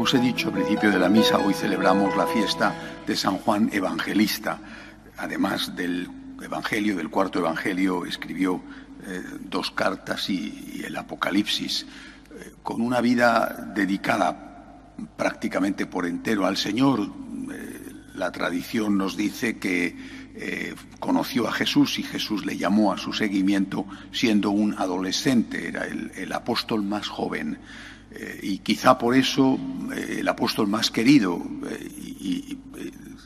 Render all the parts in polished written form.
Como os he dicho al principio de la misa, hoy celebramos la fiesta de San Juan Evangelista. Además del Evangelio, del cuarto Evangelio, escribió 2 cartas y el Apocalipsis, con una vida dedicada prácticamente por entero al Señor. La tradición nos dice que conoció a Jesús y Jesús le llamó a su seguimiento siendo un adolescente, era el apóstol más joven. Y quizá por eso el apóstol más querido y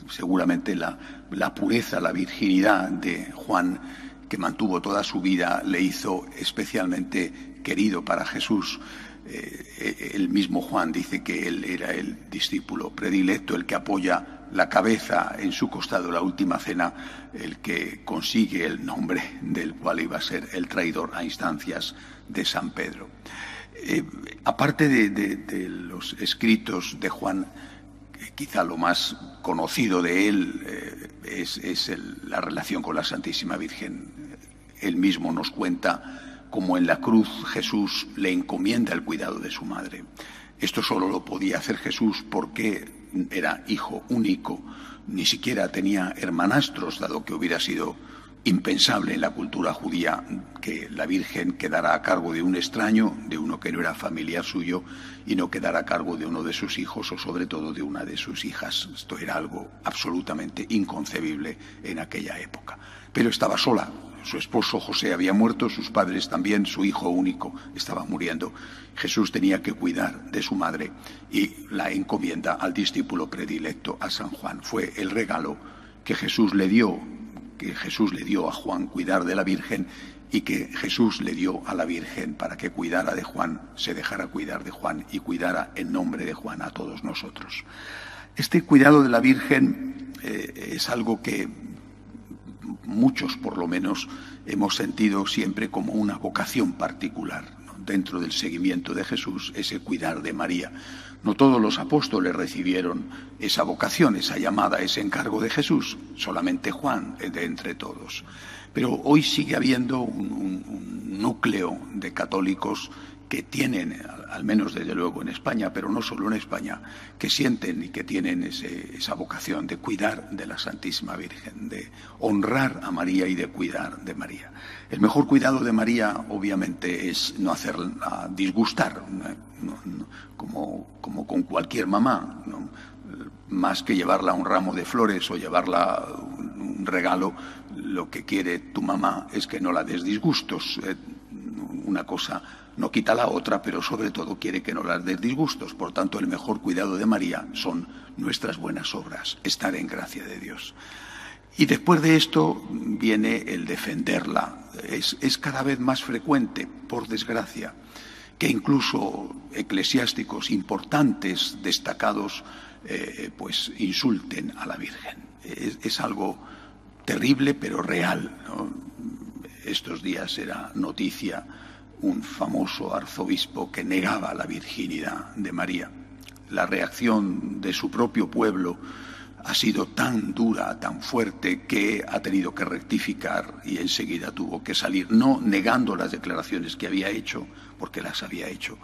seguramente la pureza, la virginidad de Juan, que mantuvo toda su vida, le hizo especialmente querido para Jesús. El mismo Juan dice que él era el discípulo predilecto, el que apoya la cabeza en su costado, la última cena, el que consigue el nombre del cual iba a ser el traidor a instancias de San Pedro. Aparte de los escritos de Juan, quizá lo más conocido de él es la relación con la Santísima Virgen. Él mismo nos cuenta cómo en la cruz Jesús le encomienda el cuidado de su madre. Esto solo lo podía hacer Jesús porque era hijo único, ni siquiera tenía hermanastros, dado que hubiera sido impensable en la cultura judía que la Virgen quedara a cargo de un extraño, de uno que no era familiar suyo, y no quedara a cargo de uno de sus hijos o sobre todo de una de sus hijas. Esto era algo absolutamente inconcebible en aquella época. Pero estaba sola. Su esposo José había muerto, sus padres también, su hijo único estaba muriendo. Jesús tenía que cuidar de su madre y la encomienda al discípulo predilecto, a San Juan. Fue el regalo que Jesús le dio a Juan, cuidar de la Virgen, y que Jesús le dio a la Virgen para que cuidara de Juan, se dejara cuidar de Juan y cuidara en nombre de Juan a todos nosotros. Este cuidado de la Virgen es algo que muchos, por lo menos, hemos sentido siempre como una vocación particular, ¿no? Dentro del seguimiento de Jesús, ese cuidar de María. No todos los apóstoles recibieron esa vocación, esa llamada, ese encargo de Jesús, solamente Juan de entre todos. Pero hoy sigue habiendo un núcleo de católicos que tienen, al menos desde luego en España, pero no solo en España, que sienten y que tienen esa vocación de cuidar de la Santísima Virgen, de honrar a María y de cuidar de María. El mejor cuidado de María, obviamente, es no hacerla disgustar, como con cualquier mamá, ¿no? Más que llevarla un ramo de flores o llevarla un regalo, lo que quiere tu mamá es que no la des disgustos. Una cosa no quita la otra, pero sobre todo quiere que no las des disgustos. Por tanto, el mejor cuidado de María son nuestras buenas obras, estar en gracia de Dios. Y después de esto viene el defenderla. Es cada vez más frecuente, por desgracia, que incluso eclesiásticos importantes, destacados, pues insulten a la Virgen. Es algo terrible, pero real, ¿no? Estos días era noticia un famoso arzobispo que negaba la virginidad de María. La reacción de su propio pueblo ha sido tan dura, tan fuerte, que ha tenido que rectificar y enseguida tuvo que salir, no negando las declaraciones que había hecho, porque las había hecho,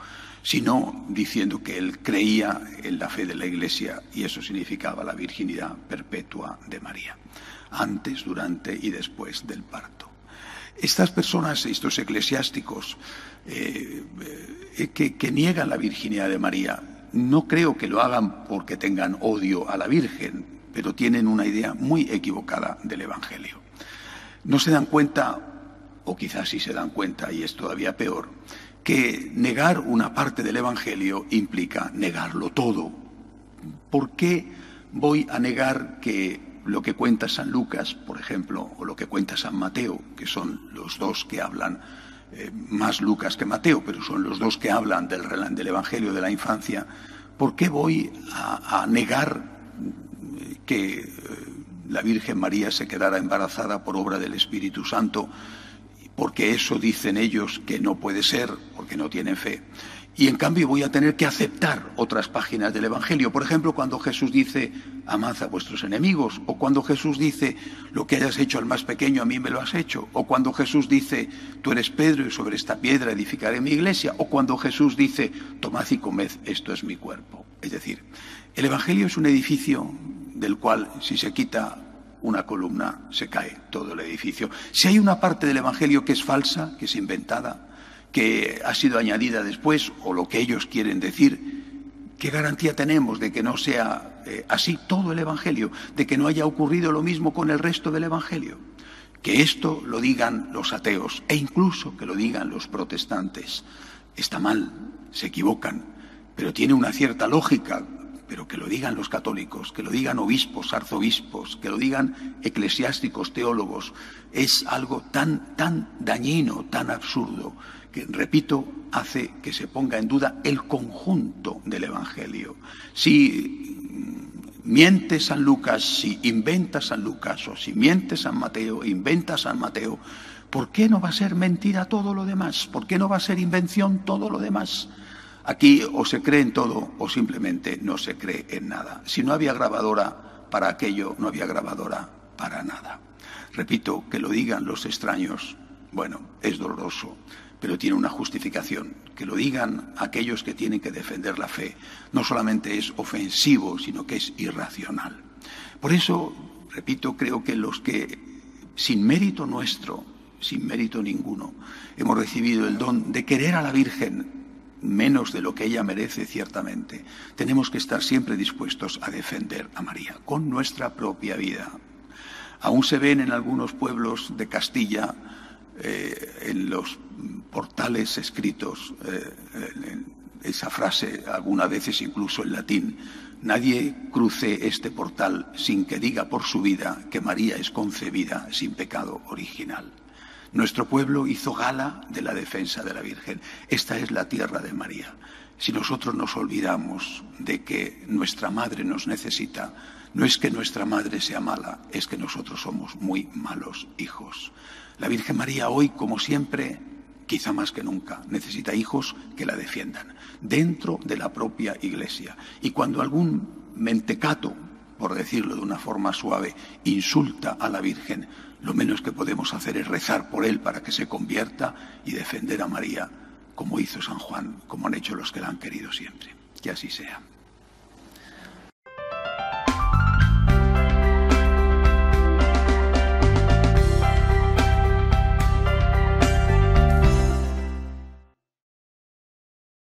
sino diciendo que él creía en la fe de la Iglesia y eso significaba la virginidad perpetua de María, antes, durante y después del parto. Estas personas, estos eclesiásticos que niegan la virginidad de María, no creo que lo hagan porque tengan odio a la Virgen, pero tienen una idea muy equivocada del Evangelio. No se dan cuenta, o quizás sí se dan cuenta, y es todavía peor, que negar una parte del Evangelio implica negarlo todo. ¿Por qué voy a negar que lo que cuenta San Lucas, por ejemplo, o lo que cuenta San Mateo, que son los dos que hablan, más Lucas que Mateo, pero son los dos que hablan del Evangelio de la infancia? ¿Por qué voy a negar que la Virgen María se quedara embarazada por obra del Espíritu Santo? Porque eso dicen ellos que no puede ser, porque no tienen fe. Y en cambio voy a tener que aceptar otras páginas del Evangelio. Por ejemplo, cuando Jesús dice, amad a vuestros enemigos, o cuando Jesús dice, lo que hayas hecho al más pequeño, a mí me lo has hecho, o cuando Jesús dice, tú eres Pedro y sobre esta piedra edificaré mi iglesia, o cuando Jesús dice, tomad y comed, esto es mi cuerpo. Es decir, el Evangelio es un edificio del cual, si se quita una columna, se cae todo el edificio. Si hay una parte del Evangelio que es falsa, que es inventada, que ha sido añadida después, o lo que ellos quieren decir, ¿qué garantía tenemos de que no sea así todo el Evangelio? De que no haya ocurrido lo mismo con el resto del Evangelio. Que esto lo digan los ateos, e incluso que lo digan los protestantes. Está mal, se equivocan, pero tiene una cierta lógica. Pero que lo digan los católicos, que lo digan obispos, arzobispos, que lo digan eclesiásticos, teólogos, es algo tan dañino, tan absurdo, que, repito, hace que se ponga en duda el conjunto del Evangelio. Si miente San Lucas, si inventa San Lucas, o si miente San Mateo, inventa San Mateo, ¿por qué no va a ser mentira todo lo demás? ¿Por qué no va a ser invención todo lo demás? Aquí o se cree en todo o simplemente no se cree en nada. Si no había grabadora para aquello, no había grabadora para nada. Repito, que lo digan los extraños, bueno, es doloroso, pero tiene una justificación. Que lo digan aquellos que tienen que defender la fe no solamente es ofensivo, sino que es irracional. Por eso, repito, creo que los que, sin mérito nuestro, sin mérito ninguno, hemos recibido el don de querer a la Virgen menos de lo que ella merece, ciertamente, tenemos que estar siempre dispuestos a defender a María con nuestra propia vida. Aún se ven en algunos pueblos de Castilla, en los portales escritos, esa frase, algunas veces incluso en latín: nadie cruce este portal sin que diga por su vida que María es concebida sin pecado original. Nuestro pueblo hizo gala de la defensa de la Virgen. Esta es la tierra de María. Si nosotros nos olvidamos de que nuestra madre nos necesita, no es que nuestra madre sea mala, es que nosotros somos muy malos hijos. La Virgen María hoy, como siempre, quizá más que nunca, necesita hijos que la defiendan dentro de la propia Iglesia. Y cuando algún mentecato, por decirlo de una forma suave, insulta a la Virgen, lo menos que podemos hacer es rezar por él para que se convierta y defender a María, como hizo San Juan, como han hecho los que la han querido siempre. Que así sea.